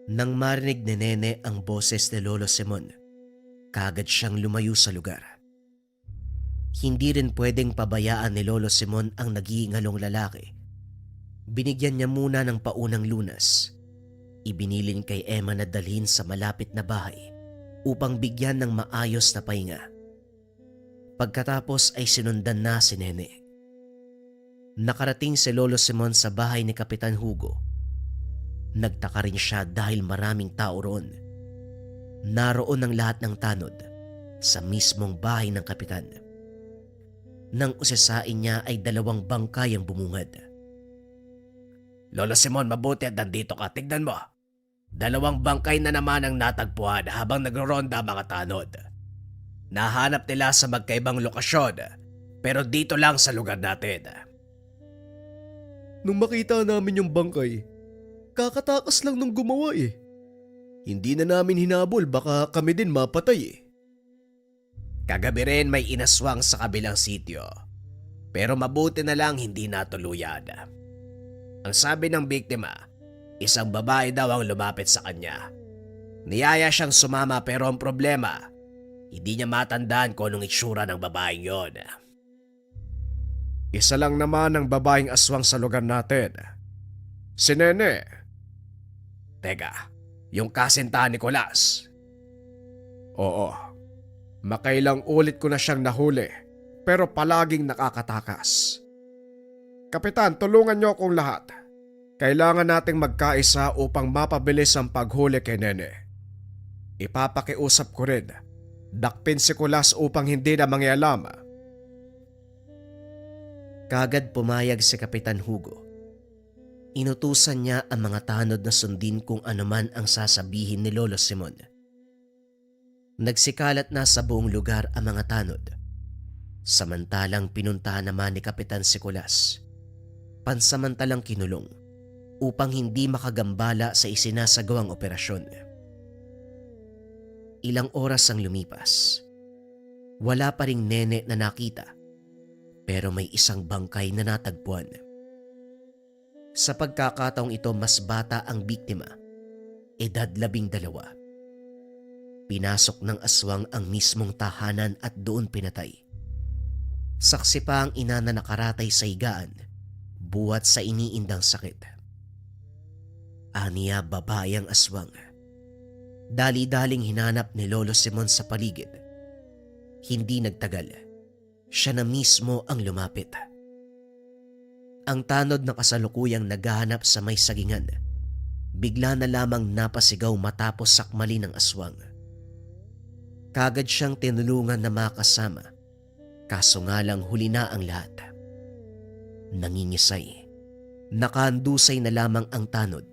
Nang marinig ni Nene ang boses ni Lolo Simon, kaagad siyang lumayo sa lugar. Hindi rin pwedeng pabayaan ni Lolo Simon ang naghihingalong lalaki. Binigyan niya muna ng paunang lunas. Ibinilin kay Emma na dalhin sa malapit na bahay upang bigyan ng maayos na pahinga. Pagkatapos ay sinundan na si Nene. Nakarating si Lolo Simon sa bahay ni Kapitan Hugo. Nagtaka rin siya dahil maraming tao roon. Naroon ang lahat ng tanod sa mismong bahay ng Kapitan. Nang usisain niya ay 2 bangkay ang bumungad. Lolo Simon, mabuti at nandito ka. Tignan mo. 2 bangkay na naman ang natagpuan habang nagroronda ang mga tanod. Nahanap nila sa magkaibang lokasyon pero dito lang sa lugar natin. Nung makita namin yung bangkay, kakatakas lang nung gumawa eh. Hindi na namin hinabol, baka kami din mapatay eh. Kagabi rin may inaswang sa kabilang sityo. Pero mabuti na lang hindi natuluyan. Ang sabi ng biktima, isang babae daw ang lumapit sa kanya. Niyaya siyang sumama pero ang problema, hindi niya matandaan kung anong itsura ng babaeng yon. Isa lang naman ang babaeng aswang sa lugar natin. Si Nene. Teka, yung kasintahan ni Kulas. Oo. Makailang ulit ko na siyang nahuli pero palaging nakakatakas. Kapitan, tulungan niyo akong lahat. Kailangan nating magkaisa upang mapabilis ang paghuli kay Nene. Ipapakiusap ko rin. Dakpin si Kulas upang hindi na mangialam. Kaagad pumayag si Kapitan Hugo. Inutusan niya ang mga tanod na sundin kung anuman ang sasabihin ni Lolo Simon. Nagsikalat na sa buong lugar ang mga tanod. Samantalang pinuntahan naman ni Kapitan si Kulas. Pansamantalang kinulong upang hindi makagambala sa isinasagawang operasyon. Ilang oras ang lumipas. Wala pa ring Nene na nakita. Pero may isang bangkay na natagpuan. Sa pagkakataong ito, mas bata ang biktima, edad 12. Pinasok ng aswang ang mismong tahanan at doon pinatay. Saksi pa ang ina na nakaratay sa higaan, buwat sa iniindang sakit. Aniya babae ang aswang. Dali-daling hinanap ni Lolo Simon sa paligid. Hindi nagtagal. Siya na mismo ang lumapit. Ang tanod na kasalukuyang naghahanap sa may sagingan, bigla na lamang napasigaw matapos sakmali ng aswang. Kagad siyang tinulungan na makasama, kaso nga lang huli na ang lahat. Nangingisay, nakahandusay na lamang ang tanod,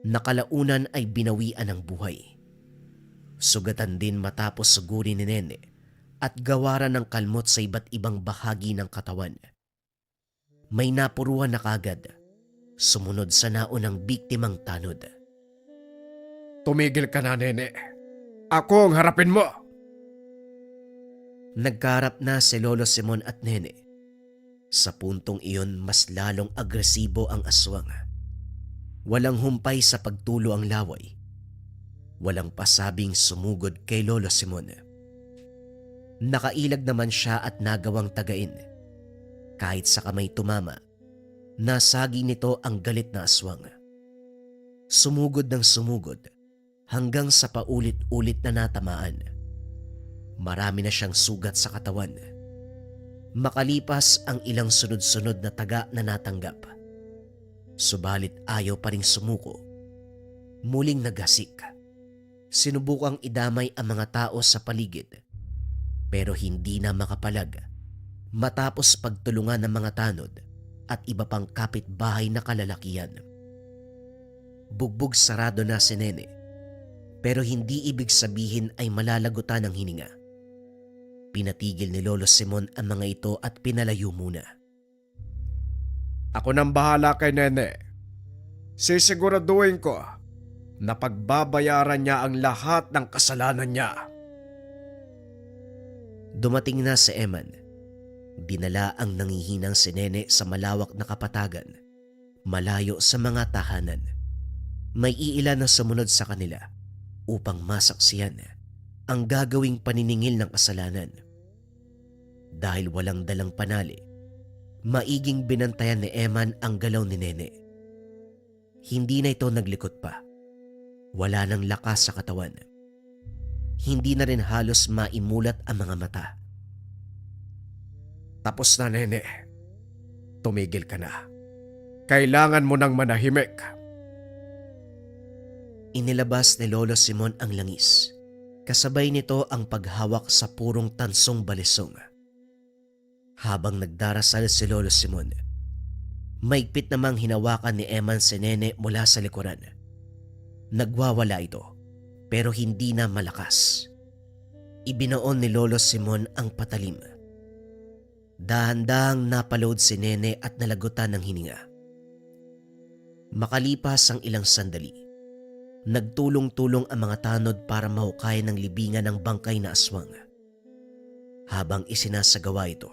nakalaunan ay binawian ng buhay. Sugatan din matapos sugurin ni Nene at gawaran ng kalmot sa iba't ibang bahagi ng katawan. May napuruan na kagad, sumunod sa naunang biktimang tanod. Tumigil ka na, Nene. Ako ang harapin mo. Nagkaharap na si Lolo Simon at Nene. Sa puntong iyon, mas lalong agresibo ang aswang. Walang humpay sa pagtulo ang laway. Walang pasabing sumugod kay Lolo Simon. Nakailag naman siya at nagawang tagain. Kahit sa kamay tumama, nasagi nito ang galit na aswang. Sumugod ng sumugod hanggang sa paulit-ulit na natamaan. Marami na siyang sugat sa katawan. Makalipas ang ilang sunod-sunod na taga na natanggap. Subalit ayaw pa ring sumuko. Muling naghasik. Sinubukang idamay ang mga tao sa paligid, pero hindi na makapalag matapos pagtulungan ng mga tanod at iba pang kapitbahay na kalalakihan. Bugbog sarado na si Nene, pero hindi ibig sabihin ay malalagutan ng hininga. Pinatigil ni Lolo Simon ang mga ito at pinalayo muna. Ako nang bahala kay Nene. Sisiguraduhin ko na pagbabayaran niya ang lahat ng kasalanan niya. Dumating na si Eman. Dinala ang nangihinang si Nene sa malawak na kapatagan, malayo sa mga tahanan. May iilan na sumunod sa kanila upang masaksiyan ang gagawing paniningil ng kasalanan. Dahil walang dalang panali, maiging binantayan ni Eman ang galaw ni Nene. Hindi na ito naglikot pa. Wala nang lakas sa katawan. Hindi na rin halos maimulat ang mga mata. Tapos na, Nene. Tumigil ka na. Kailangan mo nang manahimik. Inilabas ni Lolo Simon ang langis. Kasabay nito ang paghawak sa purong tansong balisong. Habang nagdarasal si Lolo Simon, maigpit namang hinawakan ni Eman si Nene mula sa likuran. Nagwawala ito, pero hindi na malakas. Ibinoon ni Lolo Simon ang patalim. Dahan-dahang napalood si Nene at nalagutan ng hininga. Makalipas ang ilang sandali, nagtulong-tulong ang mga tanod para mahukay ng libingan ng bangkay na aswang. Habang isinasagawa ito,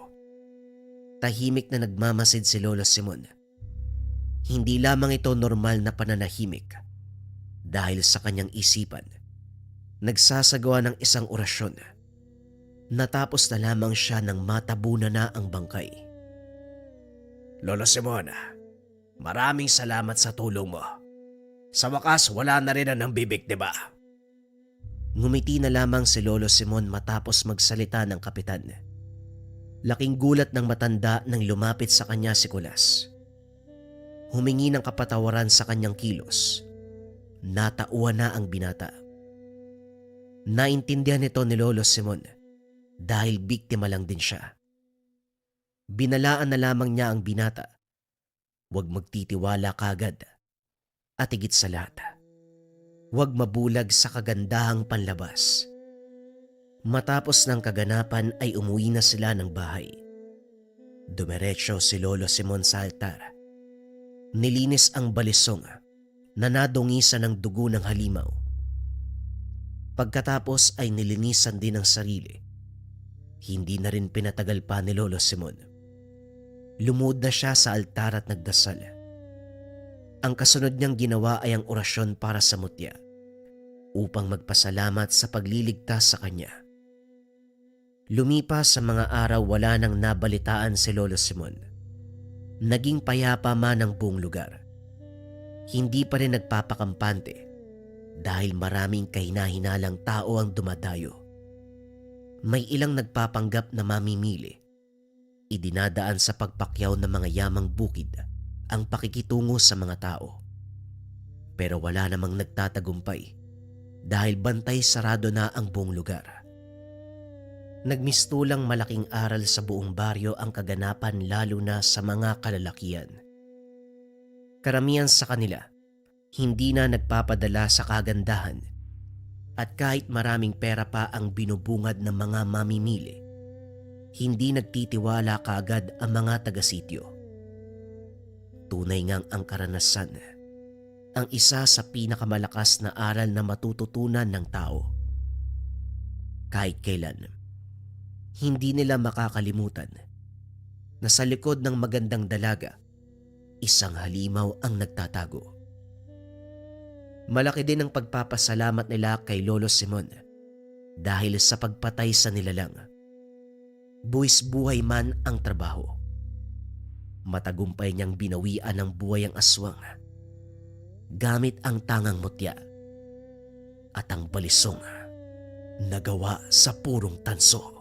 tahimik na nagmamasid si Lolo Simon. Hindi lamang ito normal na pananahimik. Dahil sa kanyang isipan, nagsasagawa ng isang orasyon. Natapos na lamang siya nang matabunan na ang bangkay. Lolo Simon, maraming salamat sa tulong mo. Sa wakas, wala na rin ang bibig, di ba? Ngumiti na lamang si Lolo Simon matapos magsalita ng kapitan. Laking gulat ng matanda nang lumapit sa kanya si Kulas. Humingi ng kapatawaran sa kanyang kilos. Natauan na ang binata. Naintindihan nito ni Lolo Simon dahil biktima lang din siya. Binalaan na lamang niya ang binata. Huwag magtitiwala kagad at higit sa lahat, huwag mabulag sa kagandahang panlabas. Matapos ng kaganapan ay umuwi na sila ng bahay. Dumiretso si Lolo Simon sa altar. Nilinis ang balisong na nadungisan ng dugo ng halimaw. Pagkatapos ay nilinisan din ang sarili. Hindi na rin pinatagal pa ni Lolo Simon. Lumuhod na siya sa altar at nagdasal. Ang kasunod niyang ginawa ay ang orasyon para sa mutya upang magpasalamat sa pagliligtas sa kanya. Lumipas sa mga araw, wala nang nabalitaan si Lolo Simon. Naging payapa man ang buong lugar. Hindi pa rin nagpapakampante dahil maraming kahina-hinalang tao ang dumadayo. May ilang nagpapanggap na mamimili, pero hindi na rin sila nagpapakita ng pagmamahal. Naging tahimik na lamang ang mga tao sa paligid. Hindi na rin nagpapakita ng pagmamahal. Naging tahimik na lamang ang mga tao sa paligid. Hindi na rin nagpapakita ng pagmamahal. Idinadaan sa pagpakyaw ng mga yamang bukid ang pakikitungo sa mga tao. Pero wala namang nagtatagumpay dahil bantay sarado na ang buong lugar. Nagmistulang malaking aral sa buong baryo ang kaganapan lalo na sa mga kalalakian. Karamihan sa kanila, hindi na nagpapadala sa kagandahan at kahit maraming pera pa ang binubungad ng mga mamimili, hindi nagtitiwala kaagad ang mga taga-sityo. Tunay ngang ang karanasan, ang isa sa pinakamalakas na aral na matututunan ng tao. Kahit kailan, hindi nila makakalimutan na sa likod ng magandang dalaga, isang halimaw ang nagtatago. Malaki din ang pagpapasalamat nila kay Lolo Simon dahil sa pagpatay sa nilalang. Buwis buhay man ang trabaho, matagumpay niyang binawian ng buhay ang aswang gamit ang tangang mutya at ang balisong na gawa sa purong tanso.